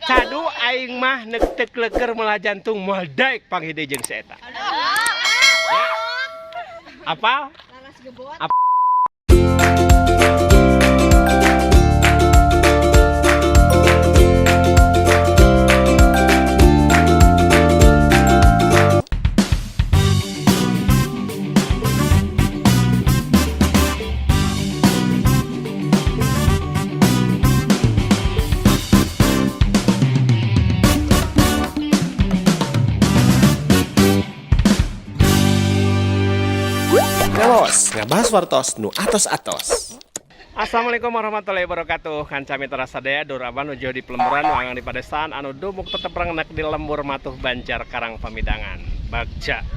Cadu aing mah nektek leker malah jantung moal daek panghide jeung si eta. Apal? Laras gebot. Ngelos, ngabahas wartos nu atos-atos. Assalamualaikum warahmatullahi wabarakatuh. Kanca mitra sadaya Duraban nuju di Pelemburan wangang di Padesaan anu dumuk tetep rengnek di lembur matuh Banjar Karang Pamidangan.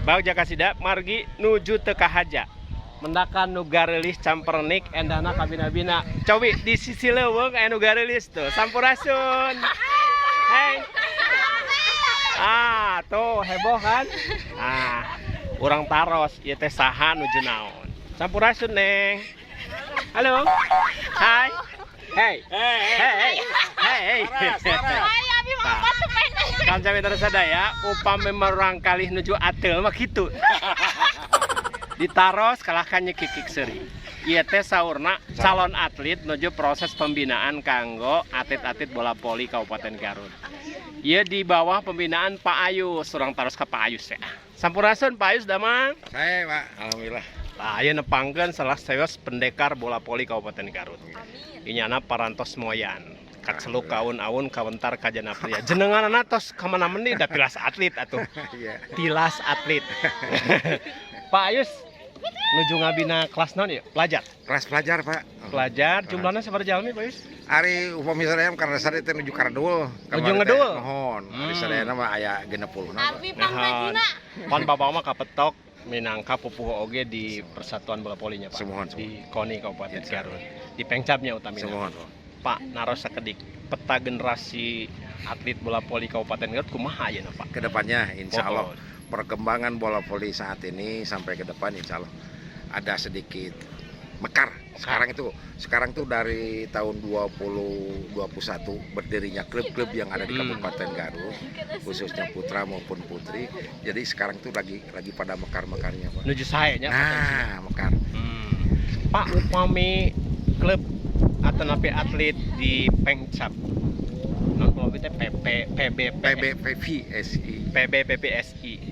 Bagja kasida margi nuju teu ka haja. Mendakan nu garelis campernik endana kabina-bina. Cobi di sisi leuweung aya nu garelis tuh. Sampurasun. Hei. Ah, tuh heboh kan? Ah. Urang taros, ieu teh saha nuju naon. Sampurasun, Neng. Halo. Hai. Hei. Hei. Hei. Kanca mitra sadaya, upami marang kalih nuju ateul mah kitu. Ditaros kalahkan nyekikik seuri. Ieu teh saurna calon atlet nuju proses pembinaan kanggo atlet-atlet bola voli Kabupaten Garut. Ieu di bawah pembinaan Pak Ayus, urang taros ka Pak Ayus ya. Sampurasun Pak Ayus damang. Saya Pak, alhamdulillah. Nah, ieu nepangkeun salah seos pendekar bola voli Kabupaten Garut. Inyana parantos moyan. Kaceluk kaun-aun kawentar kajana pria. Jenenganna tos ka mana meni da tilas atlet atuh. Iya. Tilas atlet. Pak Ayus nuju ngabina kelas naon ieu? Pelajar. Kelas pelajar Pak. Pelajar jumlahna sabaraha jalmi Pak Ayus? Ari upami sadaya karena sadaya teh nuju karadul. Nuju ngedul? Mohon. Ari sadayana mah aya 60 na. Abi panglajuna. Pan bapak mah kapetok minangka pupuh oge di Persatuan Bola Volinya Pak. Semohon. Di KONI Kabupaten Garut. Di Pengcapnya utamina. Semohon. Pak naros sakedik peta generasi atlet bola voli Kabupaten Garut kumaha ayeuna Pak? Kedepannya insya Allah Pohon. perkembangan bola voli saat ini sampai ke depan insya Allah ada sedikit mekar. Sekarang tuh dari tahun 2021 berdirinya klub-klub yang ada di Kabupaten Garut, khususnya putra maupun putri. Jadi sekarang tuh lagi pada mekar-mekarnya Pak. Nuju sae nya. Nah, mekar. Pak upami klub atau napi atlet di Pengcap. Non kalau kita PBPPSI.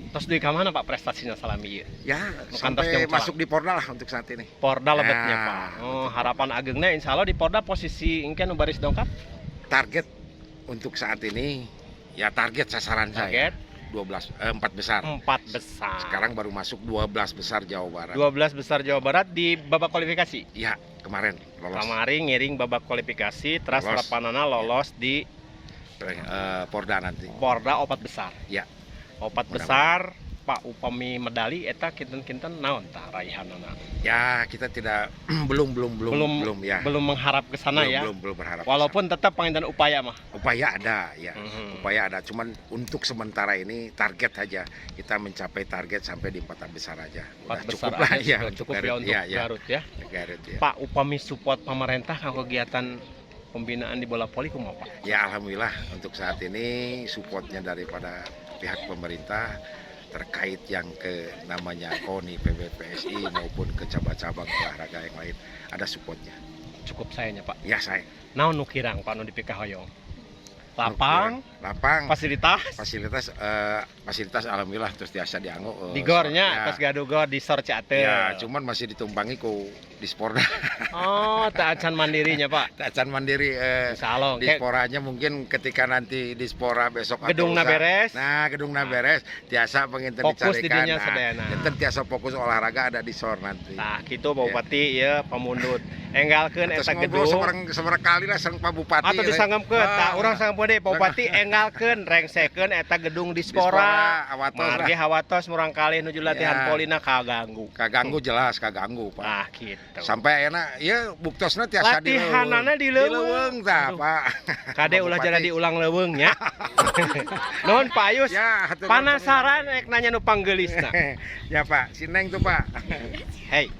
Terus di mana Pak prestasinya salami ieu? Ya, Kantos sampai jeung masuk di Porda lah untuk saat ini. Porda lebetnya Nah, Pak. Oh, harapan agengna insyaallah di Porda posisi engke nu baris dongkap. Target untuk saat ini ya target sasaran Target saya 4 besar. 4 besar. Sekarang baru masuk 12 besar Jawa Barat. 12 besar Jawa Barat di babak kualifikasi. Ya, kemarin lolos. Kemarin ngiring babak kualifikasi, terus Lolos. harapanana lolos di Porda nanti. Porda 4 besar. Ya. 4 besar, Pak upami medali eta kinten-kinten naon tah raihanana? Ya, kita tidak belum ya. Belum mengharap ke sana ya. Belum berharap. Walaupun tetap penginten upaya mah. Upaya ada ya. Upaya ada, cuman untuk sementara ini target aja. Kita mencapai target sampai di 4 besar aja. 4 besar cukup lah aja ya sudah untuk cukup ya Garut. untuk Garut ya. Garut ya. Pak upami support pemerintah kanggo kegiatan pembinaan di bola voli kumaha Pak? Ya alhamdulillah untuk saat ini supportnya daripada pihak pemerintah terkait yang ke namanya KONI, PBPSI maupun ke cabang-cabang olahraga yang lain ada supportnya. Cukup sayanya Pak. Ya saya. Naon nu kirang Pak nu dipikah hoyong? Lapang, fasilitas alhamdulillah terus biasa dianggo di gornya terus gaduh gor di sor Ciateul. Ya, cuman masih ditumpangi ku Disporda. Oh, tak acan mandirinya Pak. Acan mandiri Insyaallah. Disporanya mungkin ketika nanti Dispora besok Gedungna beres. Nah, gedungna beres tiasa penginten Fokus di dicarikan. dinya sadayana. Enten tiasa fokus olahraga ada di SOR nanti. Nah, kitu Pak Bupati ya pamundut. Enggalkeun eta ngobrol gedung. seberang kali lah sareng Pak Bupati. Atau disanggapkeun. Tah urang sanggeum deui Pak Bupati enggalkeun rengsekeun eta gedung Dispora. Awatos Margi hawatos murang kalih nuju latihan polina kaganggu. Kaganggu jelas kaganggu Pak. Nah, gitu. Sampai ayeuna ieu buktosna tiasa latihanana di leuweung tah Pak. Kade ulah jadi diulang leuweung nya. Nuhun Pak Ayus. Ya, Penasaran rek nanya nu panggeulisna. Ya Pak, si Neng tuh Pak. Hei.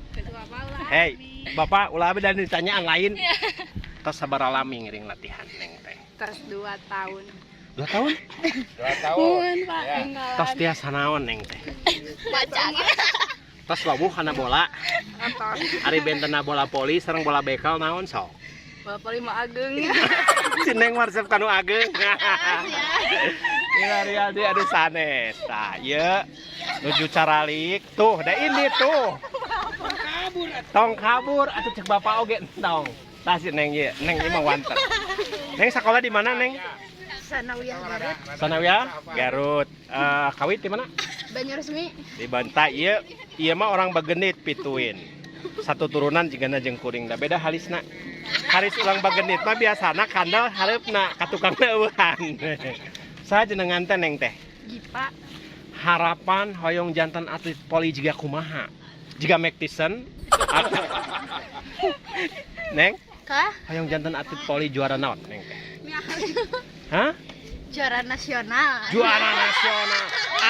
Hei, Bapak ulah abdi dan ditanyaan lain. Tos sabar alami ngiring latihan Neng teh. Terus 2 tahun. 2 tahun? 2 tahun. Pak, Ya. Tos tiasa naon neng teh. baca. Tos lawuh kana bola. Nonton. Ari bentena bola poli sareng bola bekal naon sok. Bapak 5 ageng. Si Neng marsep kanu ageng. Iya Riyadi adu sanes. Tah ieu nuju caralik. Tuh, da ini tuh. Tong kabur atuh cek bapak oge tong. Tah si Neng ieu, Neng ieu mah wanter. Neng sekolah di mana, Neng? Sanawiyah Garut. Sanawiyah Garut. Kawit di mana? Banyuresmi. Di Bantai. Ieu mah orang Bagenit pituin. Satu turunan jigana jeung kuring da beda halisna. Haris ulang Bagenit mah biasana kandal hareupna ka tukang eueuhan. Saha jenengan teh Neng teh? Gipa. Harapan hoyong jantan atlet poli jiga kumaha? Jiga Mike Tyson? Neng, Kah? hoyong jantan atlet poli juara naon Neng teh? Hah? Juara nasional. Juara nasional.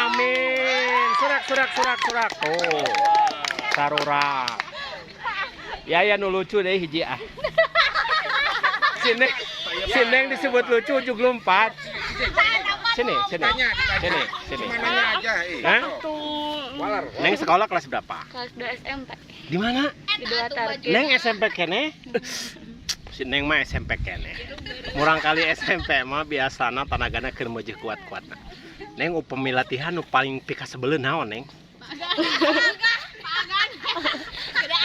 Amin. Surak. Tuh. Sarura. Ya nu lucu deh hiji ah. Si Neng disebut lucu ujug lompat. Sini. Mananya aja. Hah? Walar. Neng sekolah kelas berapa? Kelas 2 SMP. Di mana? Di 2 tahun. Neng SMP kene? Si Neng mah SMP kene. Murang kali SMP mah biasana tanagana keur meujeuk kuat-kuatna. Neng upami latihan nu paling pika sebeleun naon Neng?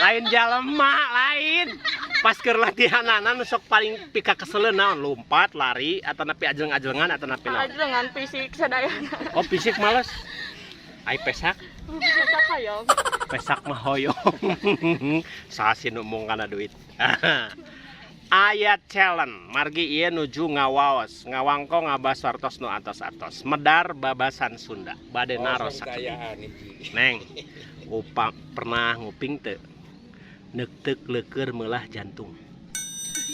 Lain jelema, lain. Pas keur latihanana nu sok paling pika keseleun naon? Lompat, lari, atau napi ajeng-ajengan atau napi naon? Dengan fisik sadayana. Oh, fisik males. Ai pesak. Pesak hoyong. Pesak mah hoyong. Sasi nu mung kana duit. Ayat challenge margi ieu nuju ngawaos ngawangko ngabaswartos nu atos-atos medar babasan Sunda bade naros sakitu. Neng pernah nguping teu neuk-teuk leukeur meulah jantung.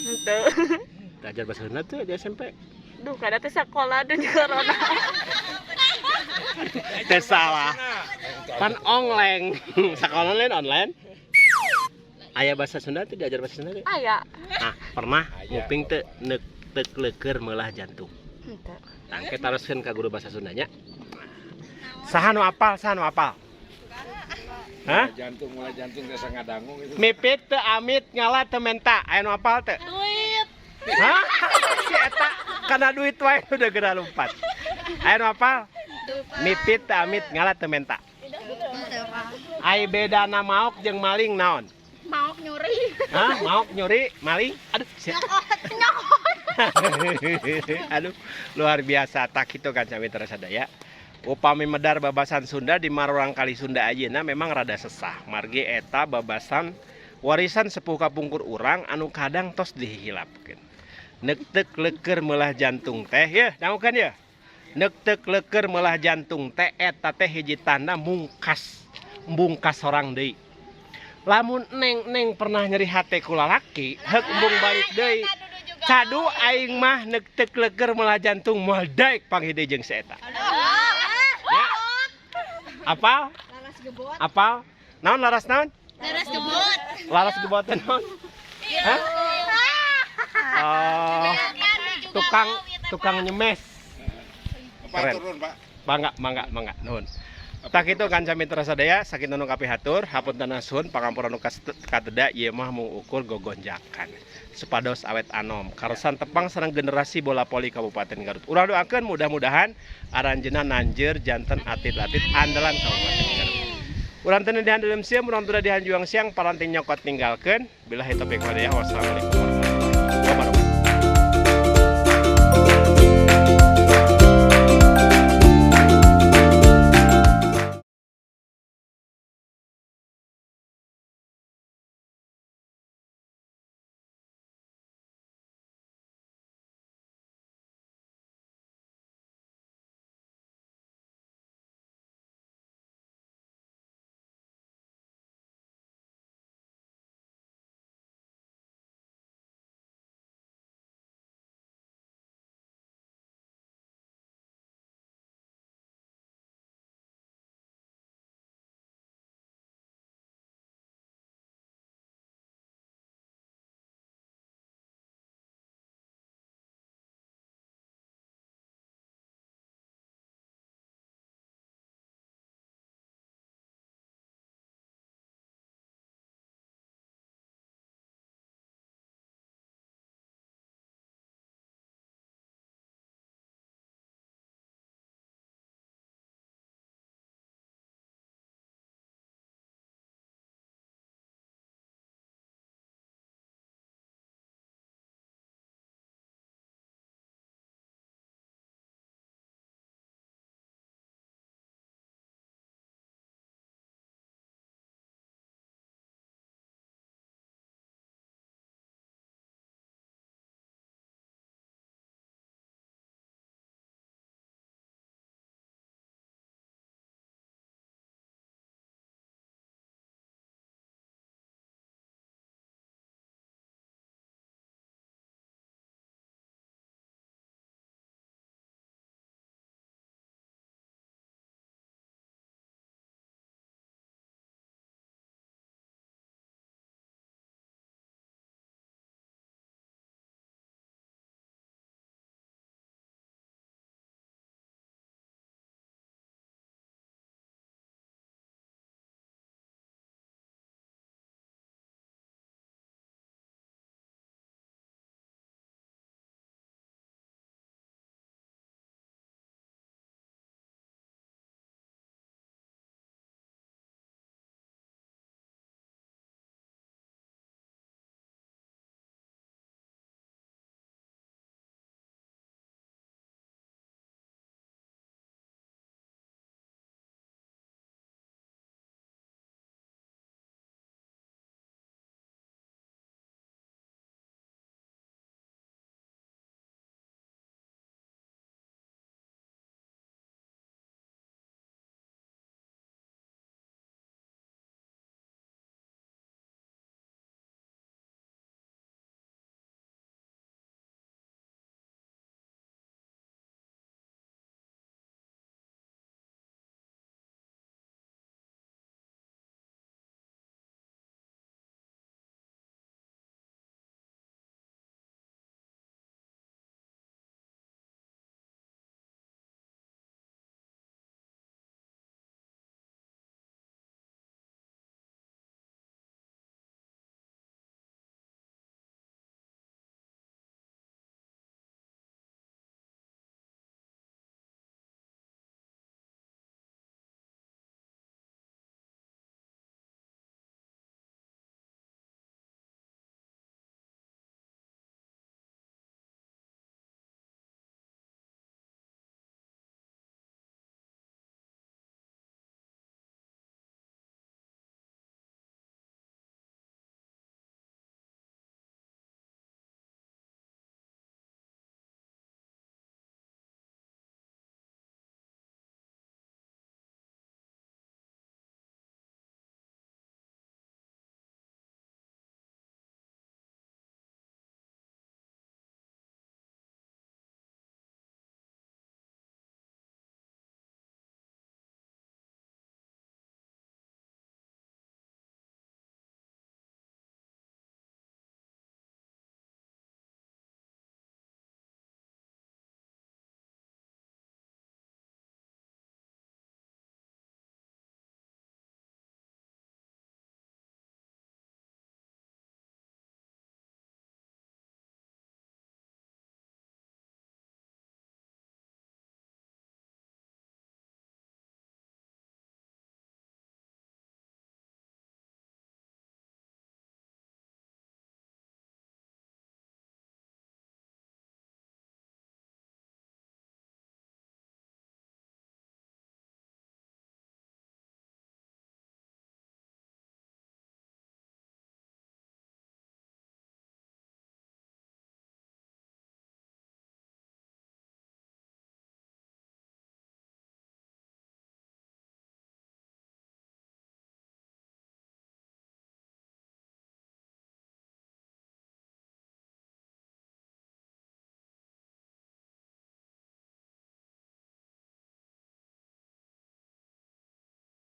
Henteu. Belajar bahasa Sunda tuh di SMP. Duh, kada teh sekolah dan corona. Teh salah. Kan online. Sekolah lain online. Aya bahasa Sunda tuh diajar bahasa Sunda teh. Aya. Nah, pernah nguping teu neuk-teuk leukeur meulah jantung. Henteu. Tangke taroskeun ka guru bahasa Sundanya. Saha nu apal? Hah? Mulai jantung desa ngadangu gitu. Mipit teu amit ngala teu menta. Aya nu apal teu? Duit. Hah? Si eta kana duit wae udah geura lompat. Aya nu apal? Mipit teu amit ngala teu menta. Ai bedana maok jeung maling naon? Maok nyuri. Hah? Maok nyuri, maling? Aduh, aduh, luar biasa. Tak itu kan Mitra Sadaya. Upami medar babasan Sunda di marorang kali Sunda ayeuna memang rada sesah. Margi eta babasan warisan sepuh kapungkur urang anu kadang tos dihilapkeun. Neuk-teuk leukeur meulah jantung teh yeuh, dangukeun yeuh. Neuk-teuk leukeur meulah jantung teh eta teh hiji tanda mbungkas sorang deui. Lamun neng pernah nyeri hate ku lalaki, heuk embung balik deui. Cadu aing mah neuk-teuk leukeur meulah jantung moal daek panghide jeung si eta. Ya. Apal? Laras gebot. Apal? Naon laras naon? Laras gebot. Laras gebot naon? Hah? Oh, tukang nyemes. Keren. Turun, Pak. Mangga nuhun. Tak itu kanca Mitra Sadaya sakitu nu kapihatur hapunten sun pangampura nu kateda ieu mah mengukur gogonjakan. Supados awet anom karosan tepang sareng generasi bola voli Kabupaten Garut. Urang doakeun mudah-mudahan aranjeunna nanjeur janten atlet-atlet andalan Kabupaten Garut. Urang teu dihandelem siam, urang teu dihanjuang siang paranting nyokot ninggalkeun. Billahi taufiq wal hidayah. Wassalamualaikum.